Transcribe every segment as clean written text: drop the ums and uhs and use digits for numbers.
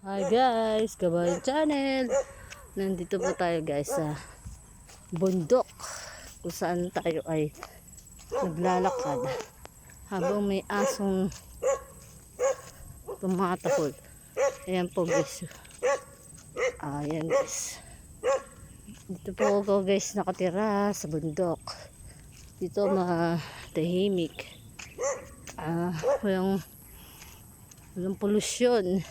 Hi guys, Kabayan Channel. Nandito po tayo guys sa bundok kung saan tayo ay naglalakad habang may asong tumatahol. Ayan po guys. Ayan guys. Dito po ako guys nakatira sa bundok. Dito matahimik. Walang polusyon.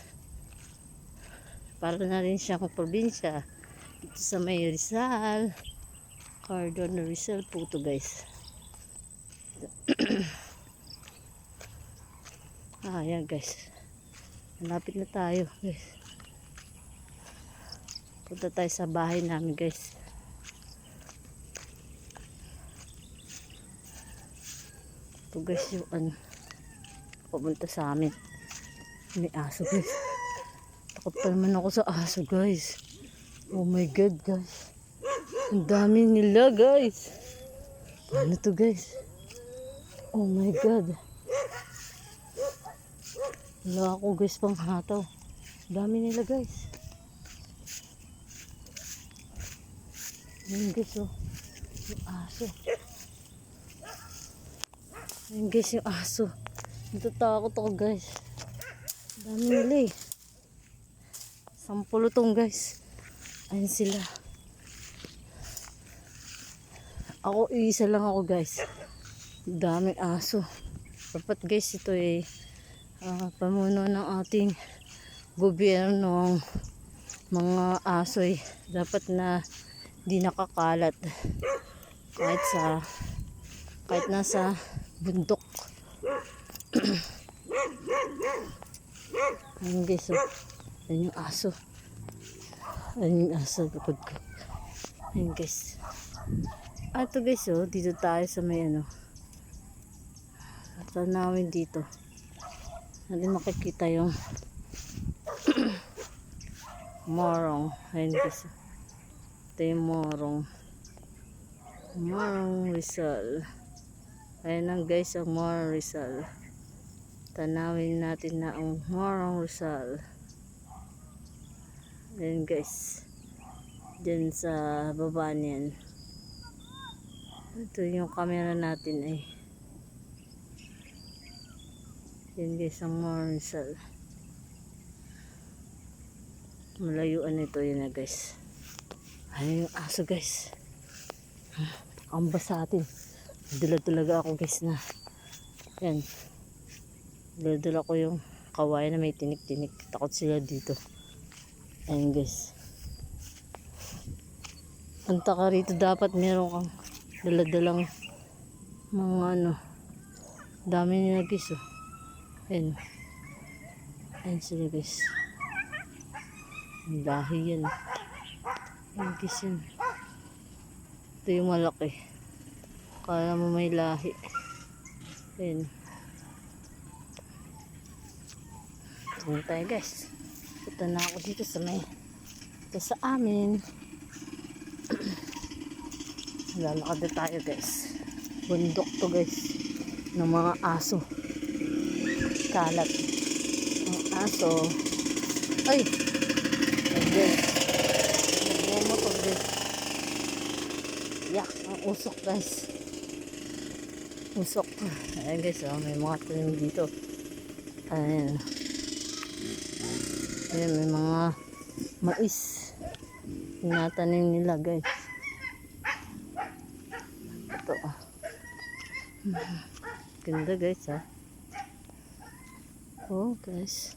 Para na rin siyang probinsya. Dito sa may Rizal. Cardon Rizal po ito guys. Ayan guys. Malapit na tayo guys. Punta tayo sa bahay namin guys. Ito guys yung papunta sa amin. May aso guys. Takot pa naman ako sa aso guys. Oh my god guys. Ang dami nila guys. Ano to guys? Oh my god. Wala ako guys pang hataw. Dami nila guys. Ayan guys oh. Yung aso. Ayan guys yung aso. Natatakot ako guys. Dami nila eh. 10 tong guys. Ayan sila. Ako isa lang ako guys. Daming aso. Dapat guys ito eh pamuno ng ating gobyerno, mga aso eh. Dapat na di nakakalat kahit nasa bundok. Ayun guys oh. Ayun yung aso. Ayun yung aso kapag ko. Ayun guys. Ito guys oh. Dito tayo sa may tanawin dito. Natin makikita yung morong. Ayun guys. Ito yung morong. Morong Rizal. Ayun lang guys ang Morong Rizal. Tanawin natin na ang Morong Rizal. Ayun guys. Diyan sa baba niyan. Ito yung camera natin eh. Ayun guys ang Morong Rizal. Malayuan ito yun na guys. Ayun yung aso guys. Ambas sa atin. Dala talaga ako guys na. Yan. Dala ko yung kawayan na may tinik-tinik. Takot sila dito. Ayun guys. Punta ka rito dapat meron kang daladalang mga dami nila guys oh. Ayun. Ayun sila guys. Ang lahi yan. Ayun guys yan. Ito yung malaki. Kala mo may lahi. Ayun. Ito tayo guys. Punta na ako dito sa amin. Lalakad na tayo guys. Bundok to guys. Ng mga aso. Kalat. Ang aso. Ay! Ay guys. Nagmumotor guys. Yak! Ang usok guys. Usok. Ayan guys oh. May mga tanim dito. Ayan. Ayan may mga mais. Tinatanim nila guys. Ito oh. Ganda guys ha. Oh guys.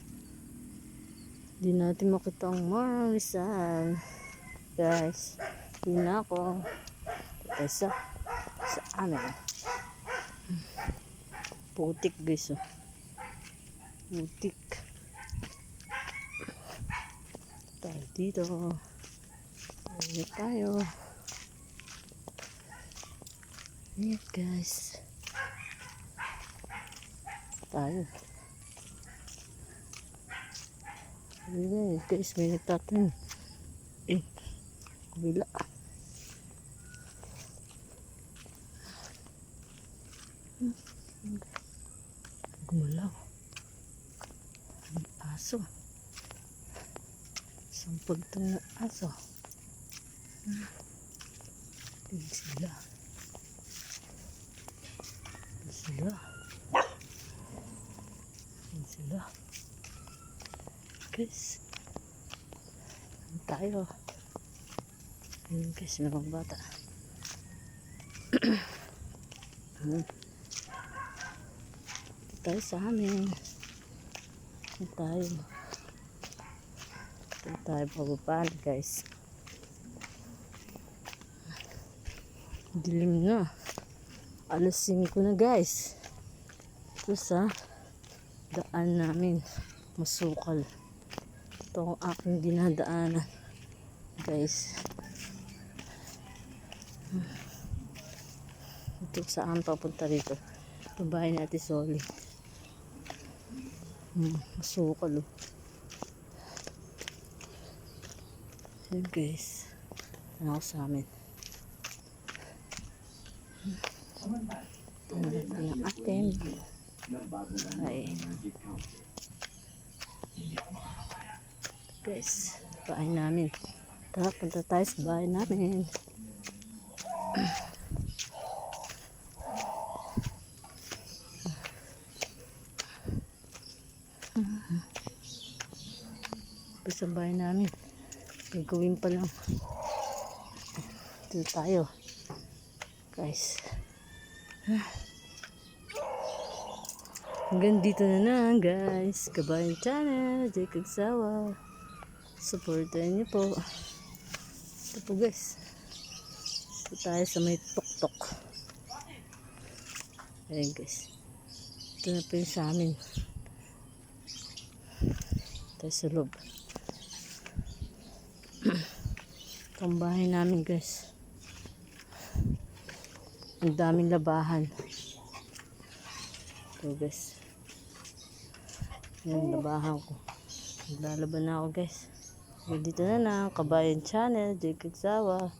Hindi natin makita ang Morong Rizal. Guys. Hindi na ako. Ito sa amin. Putik guys oh. Putik. Tayo dito. Ayan tayo. Ayan guys. Tayo. Ayan guys. May nagtatanim. Kabila. Gumalaw. Ang aso. Sampultong na aso. Tigil sila. Tigil sila. Tigil sila. Guys. Ano tayo? Ayun guys, may mga bata. Ito tayo sa amin. Ito tayo. Ito tayo pababa guys. Dilim na. Alas 5 na guys. Ito sa daan namin. Masukal. Ito ang aking dinadaanan. Guys. Ito saan papunta rito. Ito bahay ni Ate Soli. Masukal oh. Ayan guys. Ano ako sa amin. Ito na atin. Ay. Guys, bahay namin. Tara, punta tayo sa bahay namin. Ito sa bahay namin. Gagawin pa lang. Ito tayo. Guys. Hanggang dito na lang guys. Kabayan Channel. Jacob Sawa. Supportan niyo po. Ito po guys. Ito tayo sa may tuktok. Ayan guys. Ito na po yung sa amin. Tayo sa loob. Ito ang bahay namin guys. Ang daming labahan. Ito guys. Yan labahan ko. Naglalaban na ako guys. Dito na lang. Kabayan Channel. Jacob Sawa.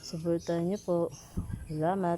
Supportan niyo po. Salamat.